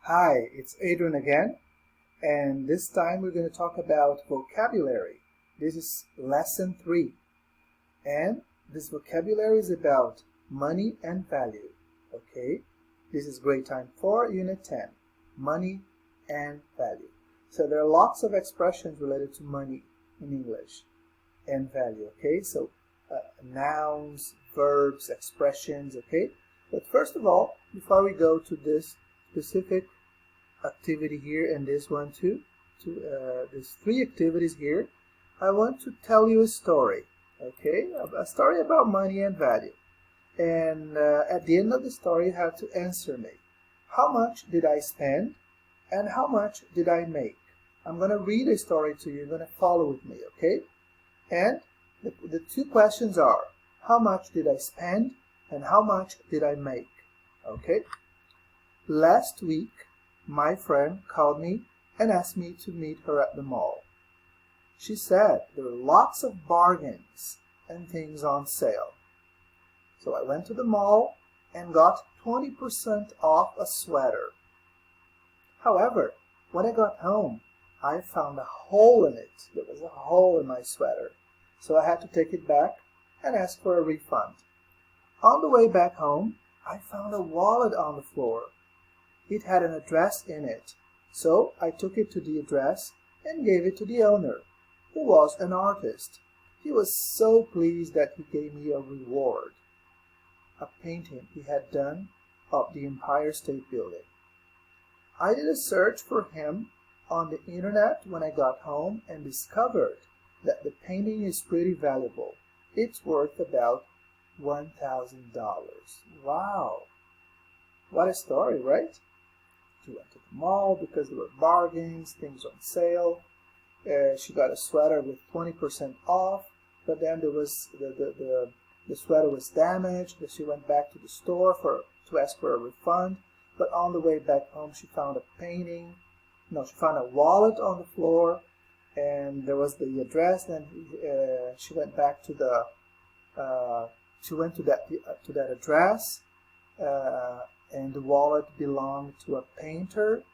Hi, it's Adrian again, and this time we're going to talk about vocabulary. This is lesson 3, and this vocabulary is about money and value. Okay, this is grade time 4, unit 10, money and value. So there are lots of expressions related to money in English and value. Okay, so nouns, verbs, expressions. Okay, but first of all, before we go to this specific activity here and this one too, there's 3 activities here, I want to tell you a story. Okay, a story about money and value, and at the end of the story you have to answer me. How much did I spend and how much did I make? I'm going to read a story to you. You're going to follow with me, okay? And the 2 questions are, how much did I spend and how much did I make? Okay? Last week, my friend called me and asked me to meet her at the mall. She said there were lots of bargains and things on sale. So I went to the mall and got 20% off a sweater. However, when I got home, I found a hole in it. There was a hole in my sweater. So I had to take it back and ask for a refund. On the way back home, I found a wallet on the floor. It had an address in it. So I took it to the address and gave it to the owner, who was an artist. He was so pleased that he gave me a reward, a painting he had done of the Empire State Building. I did a search for him on the internet when I got home and discovered that the painting is pretty valuable. It's worth about $1,000. Wow! What a story, right? She went to the mall because there were bargains, things on sale. She got a sweater with 20% off, but then there was the sweater was damaged. She went back to the store to ask for a refund. But on the way back home, she found a painting. No, she found a wallet on the floor, and there was the address. Then she went back to the to that address. And the wallet belonged to a painter,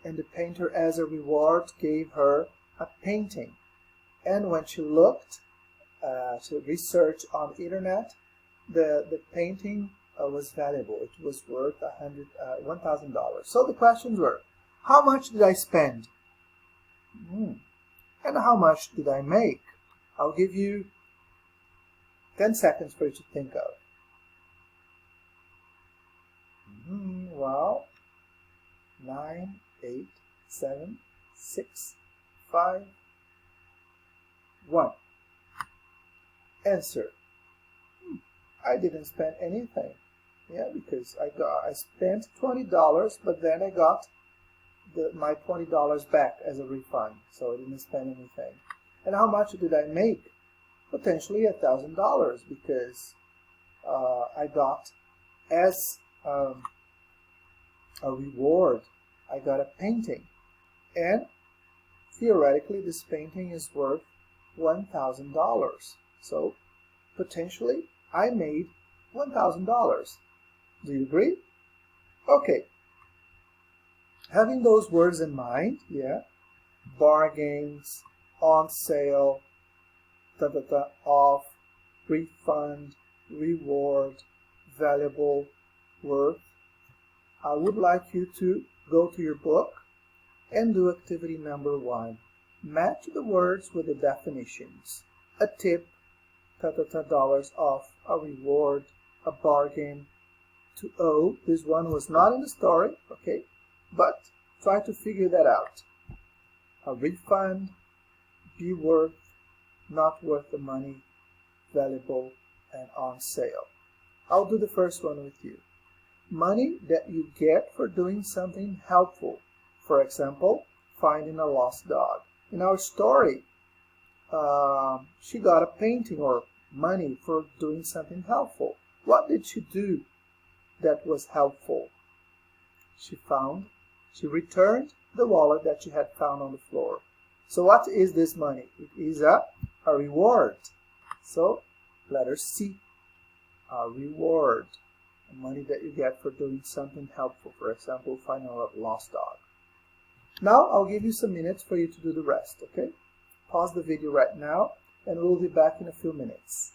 and the painter as a reward gave her a painting. And when she looked, to research on the internet, the painting was valuable. It was worth $1,000. So the questions were, how much did I spend? And how much did I make? I'll give you 10 seconds for you to think of. Well, 9, 8, 7, 6, 5, 1. Answer. I didn't spend anything. Yeah, because I spent $20, but then I got my $20 back as a refund, so I didn't spend anything. And how much did I make? Potentially $1,000, because I got as a reward, I got a painting, and theoretically this painting is worth $1,000. So potentially I made $1,000. Do you agree? Okay. Having those words in mind, yeah, bargains, on sale, off, refund, reward, valuable, worth, I would like you to go to your book and do activity number 1. Match the words with the definitions. A tip, dollars off, a reward, a bargain, to owe. This one was not in the story, okay? But try to figure that out. A refund, be worth, not worth the money, valuable, and on sale. I'll do the first one with you. Money that you get for doing something helpful. For example, finding a lost dog. In our story, she got a painting or money for doing something helpful. What did she do that was helpful? She returned the wallet that she had found on the floor. So what is this money? It is a reward. So letter C, a reward. money that you get for doing something helpful. For example, finding a lost dog. Now I'll give you some minutes for you to do the rest, okay? Pause the video right now and we'll be back in a few minutes.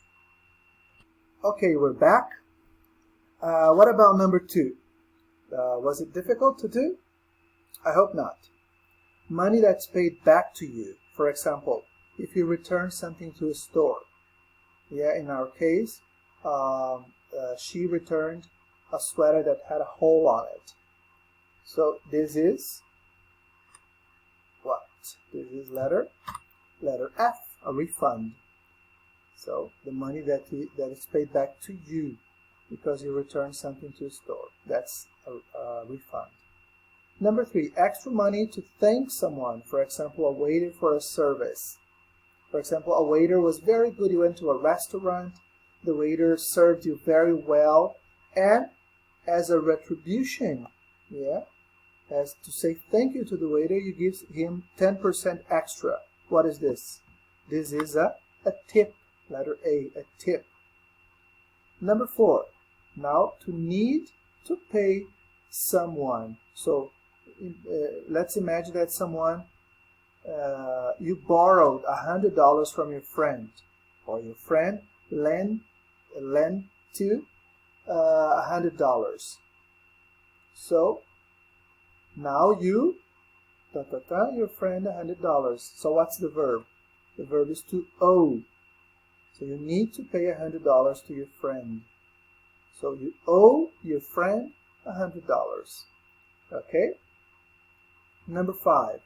Okay, we're back. What about number 2? Was it difficult to do? I hope not. Money that's paid back to you. For example, if you return something to a store. Yeah, in our case, she returned a sweater that had a hole on it. So this is what? This is letter F, a refund. So the money that is paid back to you because you returned something to a store. That's a refund. Number 3, extra money to thank someone. For example, a waiter for a service. For example, a waiter was very good. You went to a restaurant. The waiter served you very well. And as a retribution, yeah, as to say thank you to the waiter, you give him 10% extra. What is this? This is a tip. Letter A, a tip. Number 4, now to need to pay someone. So let's imagine that someone, you borrowed $100 from your friend, or your friend lent to $100. So now you your friend $100. So what's the verb? The verb is to owe. So you need to pay $100 to your friend. So you owe your friend $100. Okay? Number 5,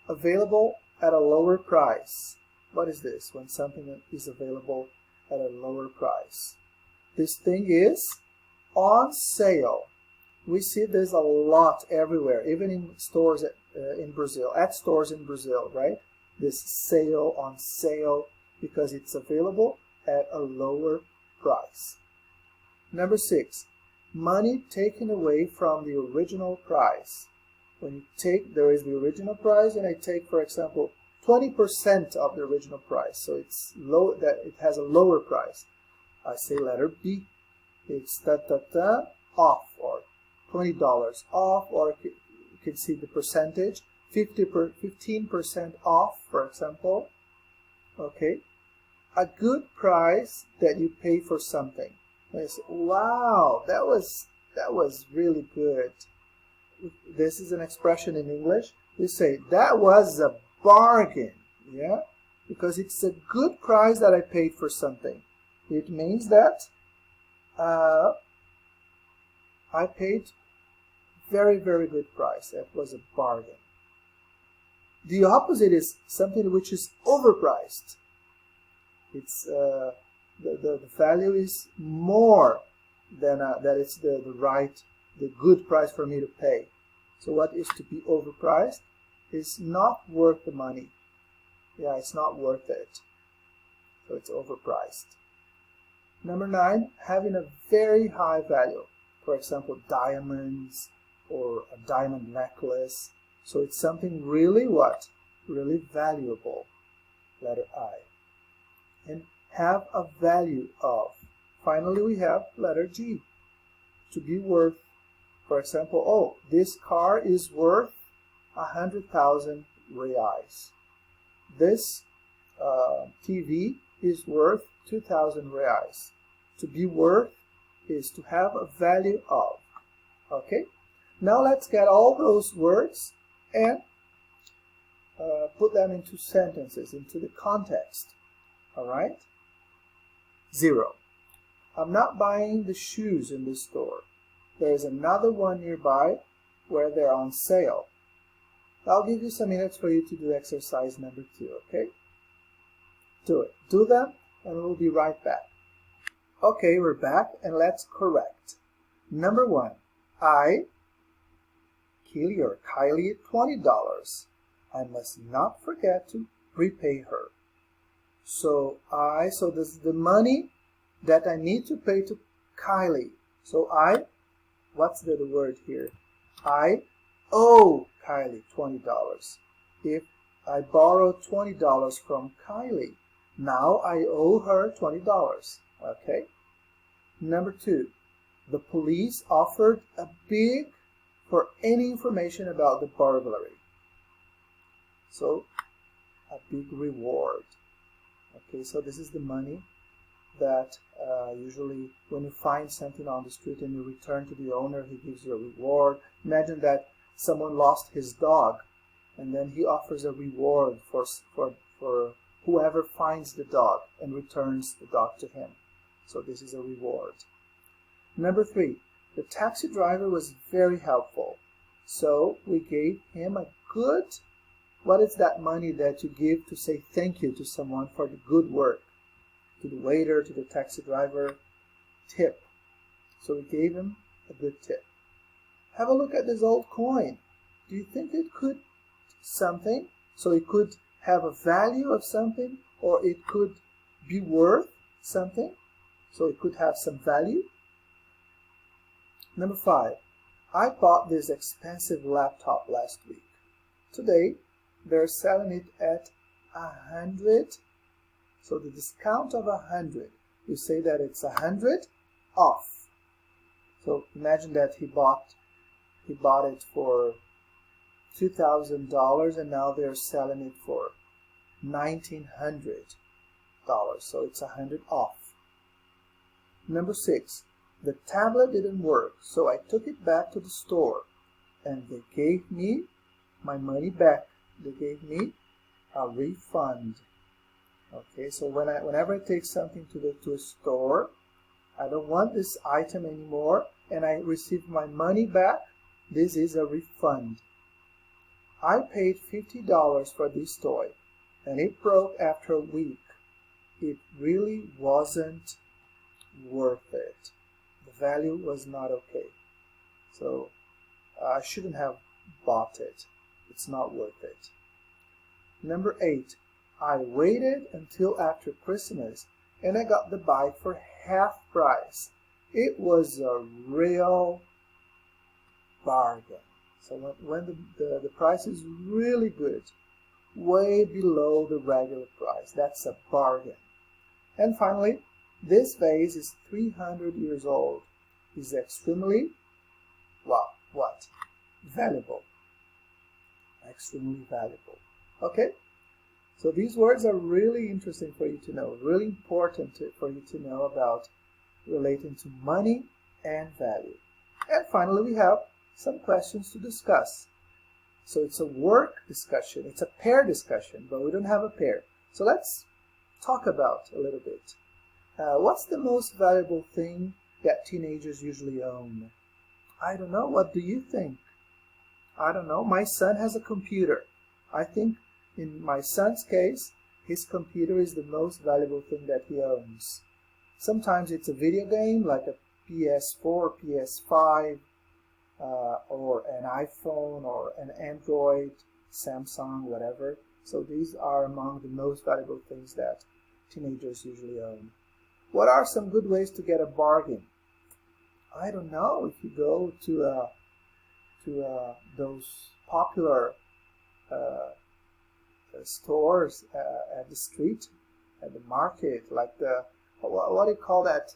available at a lower price. What is this? When something is available at a lower price. This thing is on sale. We see this a lot everywhere, even in stores in Brazil, at stores in Brazil, right? This sale on sale because it's available at a lower price. Number 6, money taken away from the original price. When you take, there is the original price, and I take, for example, 20% of the original price. So it's low, that it has a lower price. I say letter B. It's off, or $20 off, or you can see the percentage, 15% off, for example. Okay, a good price that you pay for something. And I say, wow, that was really good. This is an expression in English. We say that was a bargain, yeah, because it's a good price that I paid for something. It means that I paid very, very good price. That was a bargain. The opposite is something which is overpriced. It's the value is more than that it's the good price for me to pay. So what is to be overpriced is not worth the money. Yeah, it's not worth it. So it's overpriced. Number 9, having a very high value. For example, diamonds or a diamond necklace. So it's something really what? Really valuable. Letter I. And have a value of. Finally, we have letter G. To be worth. For example, oh, this car is worth 100,000 reais. This TV is worth 2,000 reais. To be worth is to have a value of. Okay? Now let's get all those words and put them into sentences, into the context. Alright? 0. I'm not buying the shoes in this store. There is another one nearby where they're on sale. I'll give you some minutes for you to do exercise number 2, okay? Do it. Do them, and we'll be right back. Okay, we're back, and let's correct. Number 1, I, Keely or Kylie, $20. I must not forget to repay her. So this is the money that I need to pay to Kylie. So what's the word here? I owe Kylie $20. If I borrowed $20 from Kylie, now I owe her $20. Okay? Number 2, The police offered a big for any information about the burglary. So, a big reward. Okay, so this is the money that usually when you find something on the street and you return to the owner, he gives you a reward. Imagine that someone lost his dog, and then he offers a reward for whoever finds the dog and returns the dog to him. So this is a reward. Number 3, the taxi driver was very helpful. So we gave him a good, what is that money that you give to say thank you to someone for the good work? To the waiter, to the taxi driver, tip. So we gave him a good tip. Have a look at this old coin. Do you think it could something? So it could have a value of something, or it could be worth something. So it could have some value. Number 5, I bought this expensive laptop last week. Today, they're selling it at 100. So the discount of 100, you say that it's 100 off. So imagine that he bought it for $2,000 and now they're selling it for $1,900. So it's 100 off. Number 6, the tablet didn't work, so I took it back to the store and they gave me my money back. They gave me a refund. Okay, so whenever I take something to a store, I don't want this item anymore and I receive my money back, this is a refund. I paid $50 for this toy and it broke after a week. It really wasn't worth it. The value was not okay. So I shouldn't have bought it. It's not worth it. Number 8, I waited until after Christmas and I got the bike for half price. It was a real bargain. So when the price is really good, way below the regular price, that's a bargain. And finally, this vase is 300 years old. It's extremely, what? Valuable. Extremely valuable. Okay? So these words are really interesting for you to know, really important for you to know about relating to money and value. And finally, we have some questions to discuss. So it's a work discussion, it's a pair discussion, but we don't have a pair. So let's talk about a little bit. What's the most valuable thing that teenagers usually own? I don't know. What do you think? I don't know. My son has a computer. I think in my son's case, his computer is the most valuable thing that he owns. Sometimes it's a video game like a PS4, PS5, or an iPhone or an Android, Samsung, whatever. So these are among the most valuable things that teenagers usually own. What are some good ways to get a bargain? I don't know. If you go to those popular stores at the street, at the market, like the, what do you call that?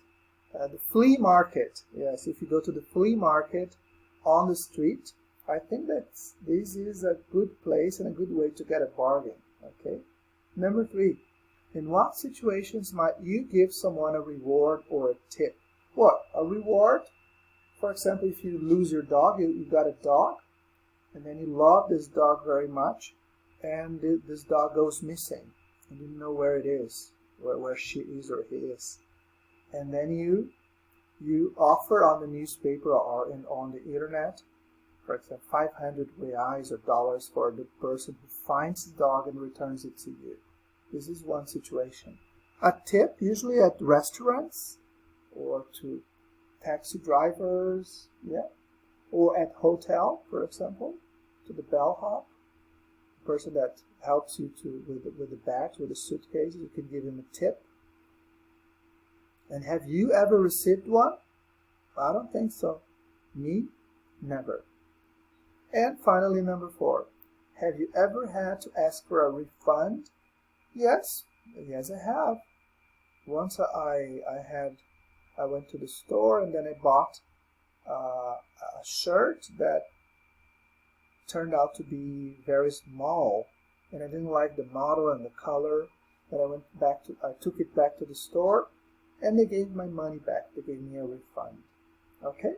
The flea market. Yes, if you go to the flea market on the street, I think that this is a good place and a good way to get a bargain. Okay. Number 3, in what situations might you give someone a reward or a tip? What? A reward? For example, if you lose your dog, you got a dog, and then you love this dog very much, and this dog goes missing, and you know where it is, where she is or he is. And then you offer on the newspaper or on the internet, for example, 500 reais or dollars for the person who finds the dog and returns it to you. This is one situation. A tip, usually at restaurants or to taxi drivers, or at hotel, for example, to the bellhop, the person that helps you with the bags, with the suitcases, you can give him a tip. And have you ever received one? I don't think so. Me? Never. And finally, number 4. Have you ever had to ask for a refund? Yes, I have. Once I had I went to the store and then I bought a shirt that turned out to be very small, and I didn't like the model and the color. And I took it back to the store, and they gave my money back. They gave me a refund. Okay?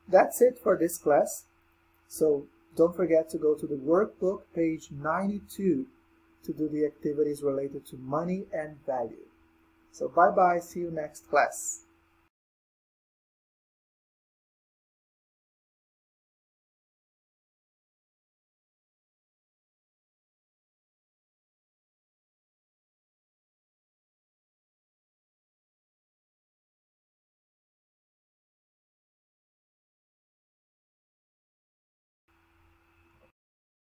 That's it for this class. So don't forget to go to the workbook, page 92, to do the activities related to money and value. So bye-bye. See you next class.